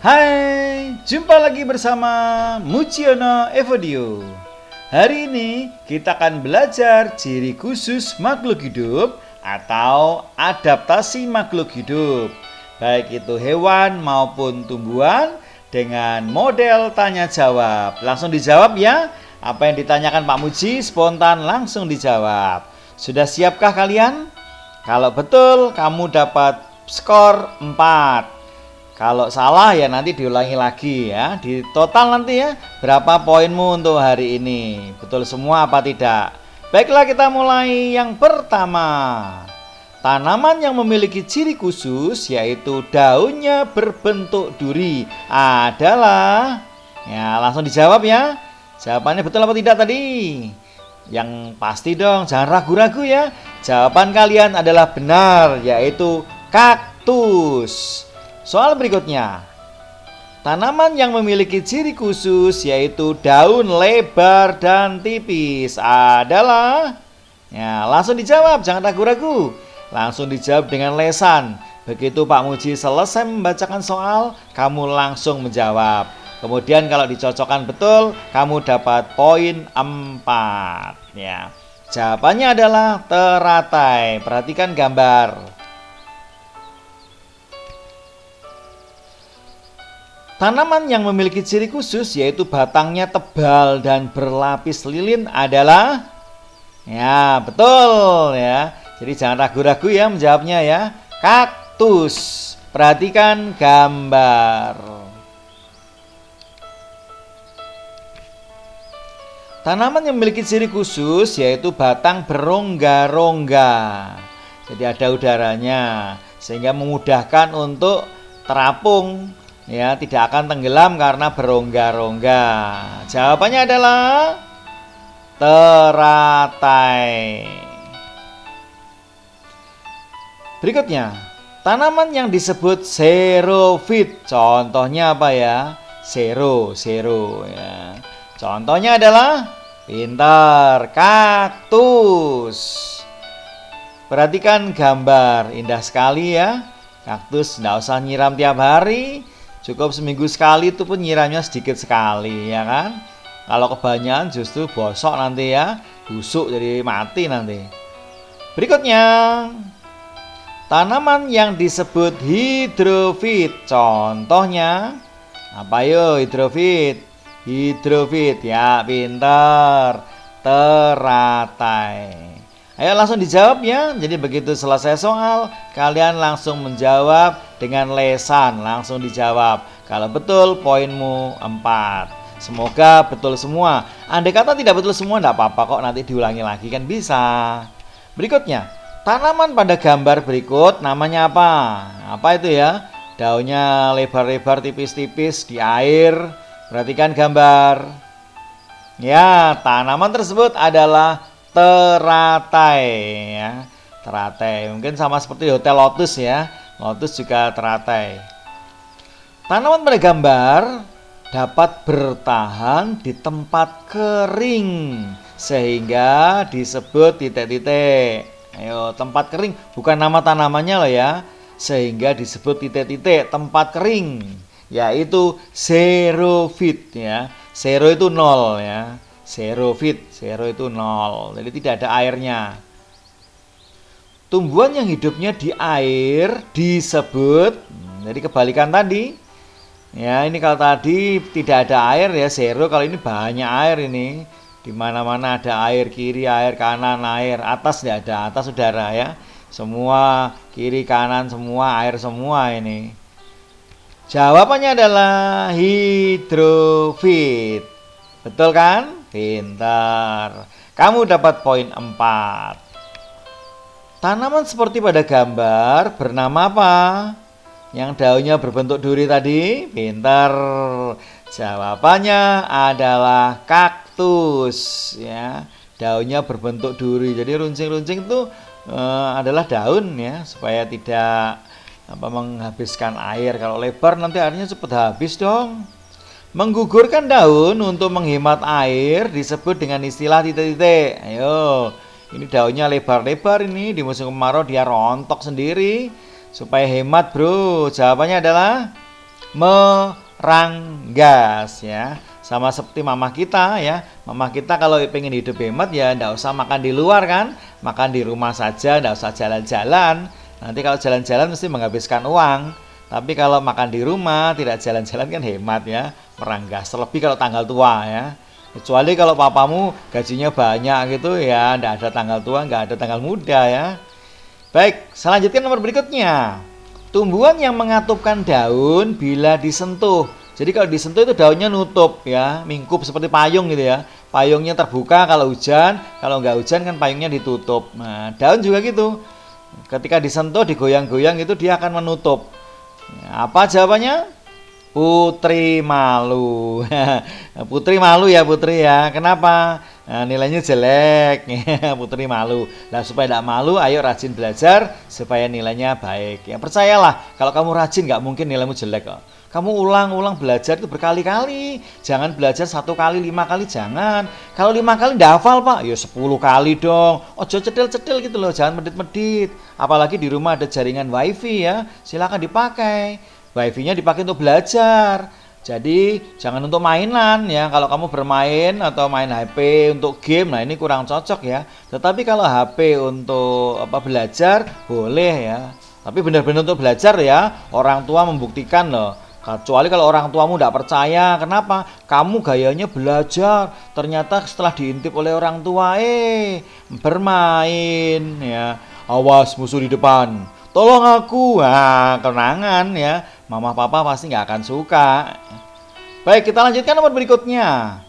Hai, jumpa lagi bersama Muciono Evodio. Hari ini kita akan belajar ciri khusus makhluk hidup atau adaptasi makhluk hidup, baik itu hewan maupun tumbuhan, dengan model tanya jawab. Langsung dijawab ya. Apa yang ditanyakan Pak Muji spontan langsung dijawab. Sudah siapkah kalian? Kalau betul, kamu dapat skor 4. Kalau salah ya nanti diulangi lagi ya. Di total nanti ya, berapa poinmu untuk hari ini? Betul semua apa tidak? Baiklah, kita mulai yang pertama. Tanaman yang memiliki ciri khusus yaitu daunnya berbentuk duri adalah, ya langsung dijawab ya. Jawabannya betul apa tidak tadi? Yang pasti dong, jangan ragu-ragu ya. Jawaban kalian adalah benar, yaitu kaktus. Soal berikutnya. Tanaman yang memiliki ciri khusus yaitu daun lebar dan tipis adalah, ya langsung dijawab, jangan ragu-ragu. Langsung dijawab dengan lesan. Begitu Pak Muji selesai membacakan soal, kamu langsung menjawab. Kemudian kalau dicocokkan betul, kamu dapat poin 4 ya. Jawabannya adalah teratai. Perhatikan gambar. Tanaman yang memiliki ciri khusus yaitu batangnya tebal dan berlapis lilin adalah, ya betul ya. Jadi jangan ragu-ragu ya menjawabnya ya. Kaktus. Perhatikan gambar. Tanaman yang memiliki ciri khusus yaitu batang berongga-rongga. Jadi ada udaranya sehingga memudahkan untuk terapung. Ya, tidak akan tenggelam karena berongga-rongga. Jawabannya adalah teratai. Berikutnya, tanaman yang disebut xerofit. Contohnya apa ya? Xero ya. Contohnya adalah, pintar, kaktus. Perhatikan gambar, indah sekali ya. Kaktus tidak usah nyiram tiap hari. Cukup seminggu sekali, itu pun nyiramnya sedikit sekali ya kan. Kalau kebanyakan justru bosok nanti ya, busuk jadi mati nanti. Berikutnya, tanaman yang disebut hidrofit. Contohnya apa yo hidrofit? Hidrofit ya, pintar, teratai. Ayo langsung dijawab ya. Jadi begitu selesai soal, kalian langsung menjawab dengan lesan, langsung dijawab. Kalau betul, poinmu 4. Semoga betul semua. Andai kata tidak betul semua, tidak apa-apa kok, nanti diulangi lagi kan bisa. Berikutnya, tanaman pada gambar berikut namanya apa? Apa itu ya? Daunnya lebar-lebar, tipis-tipis di air. Perhatikan gambar. Ya, tanaman tersebut adalah teratai ya. Teratai mungkin sama seperti Hotel Lotus ya. Lotus juga teratai. Tanaman pada gambar dapat bertahan di tempat kering sehingga disebut titik-titik. Ayo, tempat kering bukan nama tanamannya loh ya. Sehingga disebut titik-titik, tempat kering, yaitu xerofit ya. Xero itu 0 ya. Xerofit, xero itu 0. Jadi tidak ada airnya. Tumbuhan yang hidupnya di air disebut, jadi kebalikan tadi. Ya, ini kalau tadi tidak ada air ya xero, kalau ini banyak air ini. Di mana-mana ada air, kiri air, kanan air, atas tidak ada, atas udara ya. Semua kiri kanan semua air semua ini. Jawabannya adalah hidrofit. Betul kan? Pintar. Kamu dapat poin 4. Tanaman seperti pada gambar bernama apa? Yang daunnya berbentuk duri tadi? Pintar. Jawabannya adalah kaktus ya. Daunnya berbentuk duri. Jadi runcing-runcing itu adalah daun ya, supaya tidak menghabiskan air. Kalau lebar nanti airnya cepat habis dong. Menggugurkan daun untuk menghemat air disebut dengan istilah titik-titik. Ayo, ini daunnya lebar-lebar ini, di musim kemarau dia rontok sendiri supaya hemat bro. Jawabannya adalah meranggas ya. Sama seperti mama kita ya. Mama kita kalau pengen hidup hemat ya nggak usah makan di luar kan. Makan di rumah saja, nggak usah jalan-jalan. Nanti kalau jalan-jalan mesti menghabiskan uang. Tapi kalau makan di rumah tidak jalan-jalan kan hemat ya. Meranggas. Terlebih kalau tanggal tua ya. Kecuali kalau papamu gajinya banyak gitu ya, nggak ada tanggal tua, nggak ada tanggal muda ya. Baik, selanjutnya nomor berikutnya. Tumbuhan yang mengatupkan daun bila disentuh. Jadi kalau disentuh itu daunnya nutup ya, mingkup seperti payung gitu ya. Payungnya terbuka kalau hujan, kalau nggak hujan kan payungnya ditutup. Nah, daun juga gitu. Ketika disentuh, digoyang-goyang itu dia akan menutup. Apa jawabannya? Putri malu. Putri malu ya putri ya. Kenapa? Nah, nilainya jelek. Putri malu. Nah, supaya tidak malu, ayo rajin belajar supaya nilainya baik. Ya percayalah, kalau kamu rajin nggak mungkin nilaimu jelek kok. Kamu ulang-ulang belajar itu berkali-kali. Jangan belajar 1 kali, 5 kali, jangan. Kalau 5 kali nggak hafal pak, ya 10 kali dong. Ojo cedil-cedil gitu loh, jangan medit-medit. Apalagi di rumah ada jaringan wifi ya, silakan dipakai. Wifi-nya dipakai untuk belajar. Jadi jangan untuk mainan ya. Kalau kamu bermain atau main HP untuk game, nah ini kurang cocok ya. Tetapi kalau HP untuk belajar boleh ya. Tapi benar-benar untuk belajar ya. Orang tua membuktikan loh. Kecuali kalau orang tuamu tidak percaya, kenapa? Kamu gayanya belajar, ternyata setelah diintip oleh orang tua, bermain ya. Awas musuh di depan. Tolong aku, kenangan ya. Mama papa pasti nggak akan suka. Baik, kita lanjutkan nomor berikutnya.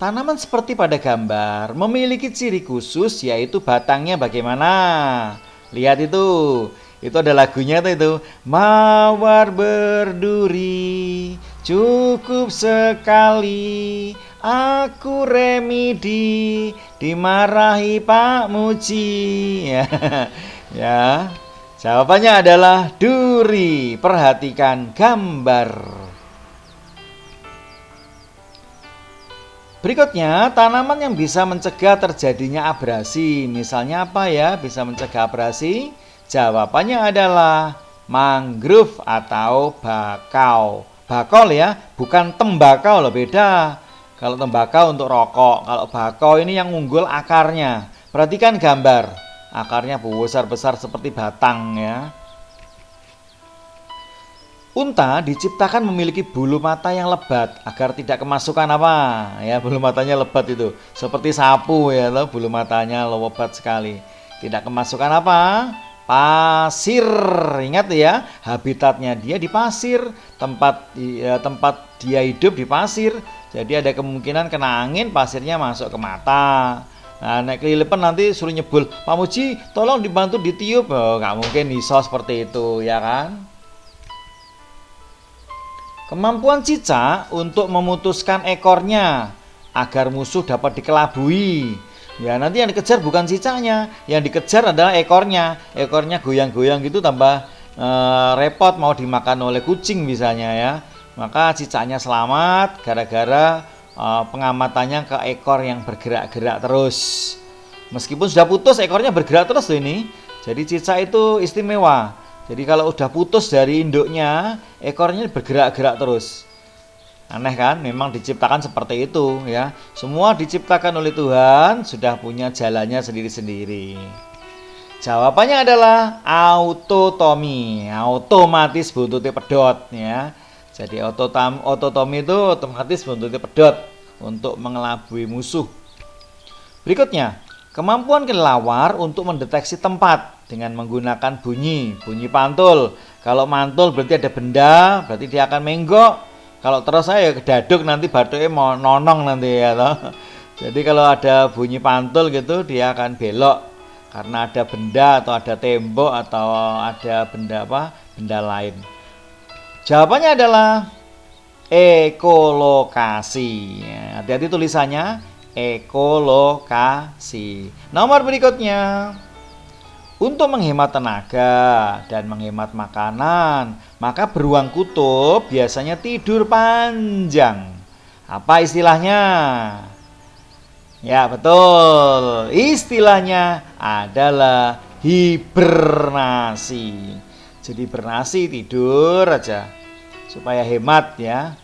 Tanaman seperti pada gambar memiliki ciri khusus yaitu batangnya bagaimana? Lihat itu ada lagunya itu. Mawar berduri cukup sekali, aku remedi dimarahi Pak Muji. Ya. Jawabannya adalah duri. Perhatikan gambar. Berikutnya, tanaman yang bisa mencegah terjadinya abrasi. Misalnya apa ya bisa mencegah abrasi? Jawabannya adalah mangrove atau bakau. Bakau ya, bukan tembakau loh, beda. Kalau tembakau untuk rokok, kalau bakau ini yang unggul akarnya. Perhatikan gambar. Akarnya besar-besar seperti batang ya. Unta diciptakan memiliki bulu mata yang lebat agar tidak kemasukan apa? Ya, bulu matanya lebat itu. Seperti sapu ya, loh, bulu matanya lebat sekali. Tidak kemasukan apa? Pasir. Ingat ya, habitatnya dia di pasir, tempat dia hidup di pasir. Jadi ada kemungkinan kena angin, pasirnya masuk ke mata. Nah, naik kelilipan nanti suruh nyebul, Pak Muji tolong dibantu ditiup. Nggak mungkin iso seperti itu ya kan. Kemampuan cicak untuk memutuskan ekornya agar musuh dapat dikelabui. Ya nanti yang dikejar bukan cicaknya, yang dikejar adalah ekornya. Ekornya goyang-goyang gitu tambah repot, mau dimakan oleh kucing misalnya ya. Maka cicaknya selamat gara-gara pengamatannya ke ekor yang bergerak-gerak terus. Meskipun sudah putus, ekornya bergerak terus loh ini. Jadi cicak itu istimewa. Jadi kalau udah putus dari induknya, ekornya bergerak-gerak terus. Aneh kan? Memang diciptakan seperti itu ya. Semua diciptakan oleh Tuhan, sudah punya jalannya sendiri-sendiri. Jawabannya adalah autotomi, otomatis buntutnya pedot ya. Jadi ototomi itu otomatis buntutnya pedot untuk mengelabui musuh. Berikutnya, kemampuan kelelawar untuk mendeteksi tempat dengan menggunakan bunyi pantul. Kalau mantul berarti ada benda, berarti dia akan menggok. Kalau terus saya kedaduk nanti batuknya mau nonong nanti ya toh. Jadi kalau ada bunyi pantul gitu dia akan belok karena ada benda atau ada tembok atau ada benda lain. Jawabannya adalah ekolokasi. Ya, hati-hati tulisannya ekolokasi. Nomor berikutnya. Untuk menghemat tenaga dan menghemat makanan, maka beruang kutub biasanya tidur panjang. Apa istilahnya? Ya betul, istilahnya adalah hibernasi. Jadi hibernasi tidur aja supaya hemat ya.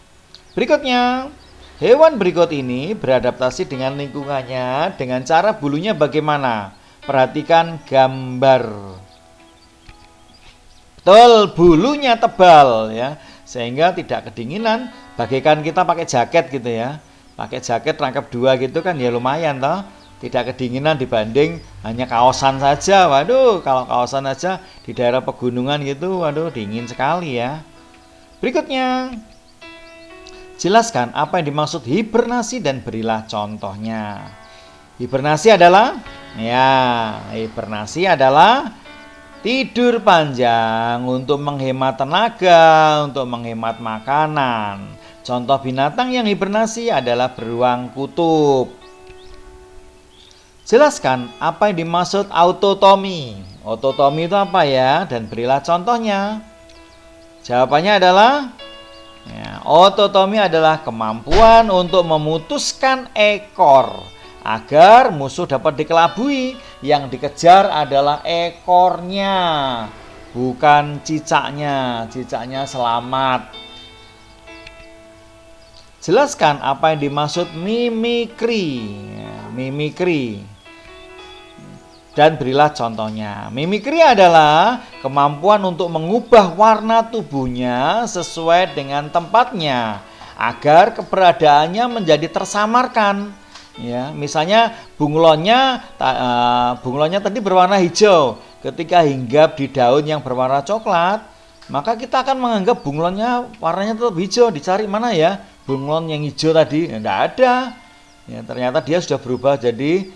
Berikutnya, hewan berikut ini beradaptasi dengan lingkungannya dengan cara bulunya bagaimana? Perhatikan gambar. Betul, bulunya tebal ya, sehingga tidak kedinginan. Bagaikan kita pakai jaket gitu ya. Pakai jaket rangkap 2 gitu kan ya lumayan toh. Tidak kedinginan dibanding hanya kaosan saja. Waduh, kalau kaosan saja di daerah pegunungan gitu, waduh dingin sekali ya. Berikutnya, jelaskan apa yang dimaksud hibernasi dan berilah contohnya. Hibernasi adalah tidur panjang untuk menghemat tenaga, untuk menghemat makanan. Contoh binatang yang hibernasi adalah beruang kutub. Jelaskan apa yang dimaksud autotomi. Autotomi itu apa ya? Dan berilah contohnya. Jawabannya adalah autotomi adalah kemampuan untuk memutuskan ekor agar musuh dapat dikelabui. Yang dikejar adalah ekornya, bukan cicaknya. Cicaknya selamat. Jelaskan apa yang dimaksud mimikri. Mimikri. Dan berilah contohnya. Mimikri adalah kemampuan untuk mengubah warna tubuhnya sesuai dengan tempatnya agar keberadaannya menjadi tersamarkan. Ya, misalnya bunglonnya tadi berwarna hijau. Ketika hinggap di daun yang berwarna coklat, maka kita akan menganggap bunglonnya warnanya tetap hijau. Dicari mana ya bunglon yang hijau tadi? Tidak ada. Ya, ternyata dia sudah berubah jadi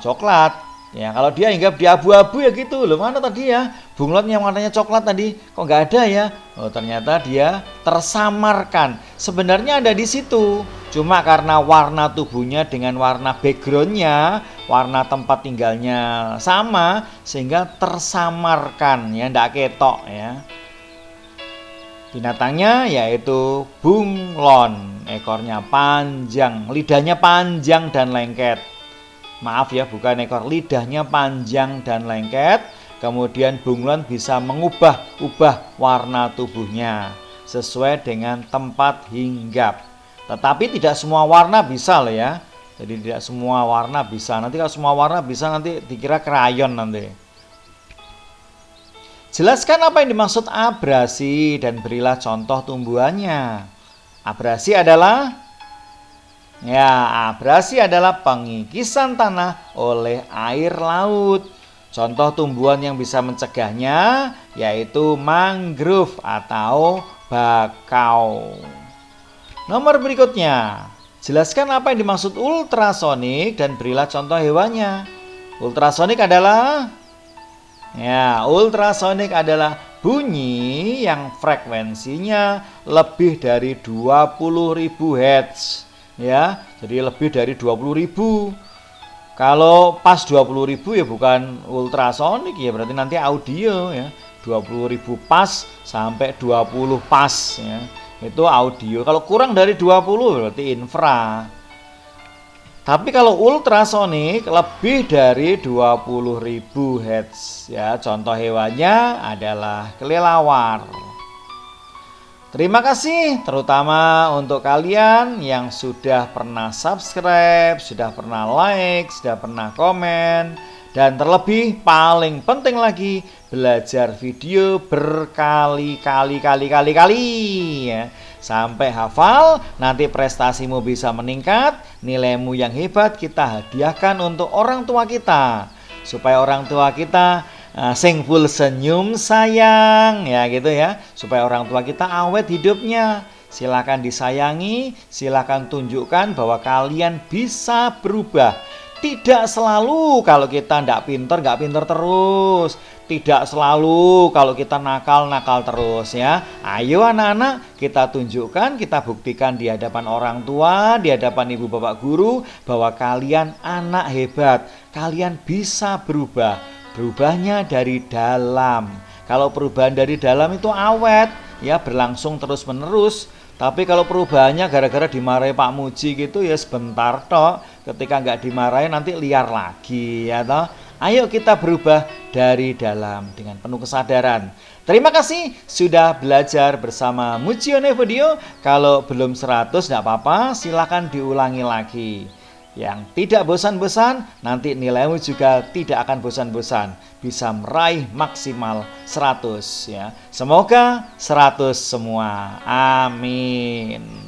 coklat. Ya, kalau dia hinggap di abu-abu ya gitu. Loh, mana tadi ya bunglon yang warnanya coklat tadi? Kok nggak ada ya? Oh, ternyata dia tersamarkan. Sebenarnya ada di situ. Cuma karena warna tubuhnya dengan warna backgroundnya, warna tempat tinggalnya sama, sehingga tersamarkan ya, nggak ketok ya. Binatangnya yaitu bunglon. Ekornya panjang, lidahnya panjang dan lengket. Maaf ya, bukan ekor, lidahnya panjang dan lengket. Kemudian bunglon bisa mengubah warna tubuhnya sesuai dengan tempat hinggap. Tetapi tidak semua warna bisa loh ya. Jadi tidak semua warna bisa. Nanti kalau semua warna bisa nanti dikira krayon nanti. Jelaskan apa yang dimaksud abrasi dan berilah contoh tumbuhannya. Abrasi adalah pengikisan tanah oleh air laut. Contoh tumbuhan yang bisa mencegahnya yaitu mangrove atau bakau. Nomor berikutnya, jelaskan apa yang dimaksud ultrasonik dan berilah contoh hewannya. Ultrasonik adalah bunyi yang frekuensinya lebih dari 20.000 Hz. Ya, jadi lebih dari 20.000. Kalau pas 20.000 ya bukan ultrasonik ya, berarti nanti audio ya. 20.000 pas sampai 20 pas ya. Itu audio. Kalau kurang dari 20 berarti infra. Tapi kalau ultrasonik lebih dari 20.000 Hz ya. Contoh hewannya adalah kelelawar. Terima kasih terutama untuk kalian yang sudah pernah subscribe, sudah pernah like, sudah pernah komen, dan terlebih paling penting lagi belajar video berkali-kali ya. Sampai hafal, nanti prestasimu bisa meningkat, nilaimu yang hebat kita hadiahkan untuk orang tua kita. Supaya orang tua kita sing full senyum sayang ya gitu ya, supaya orang tua kita awet hidupnya. Silakan disayangi, silakan tunjukkan bahwa kalian bisa berubah. Tidak selalu kalau kita nggak pinter terus. Tidak selalu kalau kita nakal terus ya. Ayo anak-anak, kita tunjukkan, kita buktikan di hadapan orang tua, di hadapan ibu bapak guru bahwa kalian anak hebat. Kalian bisa berubah. Berubahnya dari dalam. Kalau perubahan dari dalam itu awet, ya berlangsung terus-menerus. Tapi kalau perubahannya gara-gara dimarahi Pak Muji gitu ya sebentar toh. Ketika nggak dimarahi nanti liar lagi ya toh. Ayo kita berubah dari dalam dengan penuh kesadaran. Terima kasih sudah belajar bersama Mujiono Evodio. Kalau belum 100 tidak apa-apa, silakan diulangi lagi. Yang tidak bosan-bosan, nanti nilaimu juga tidak akan bosan-bosan. Bisa meraih maksimal 100 ya. Semoga 100 semua. Amin.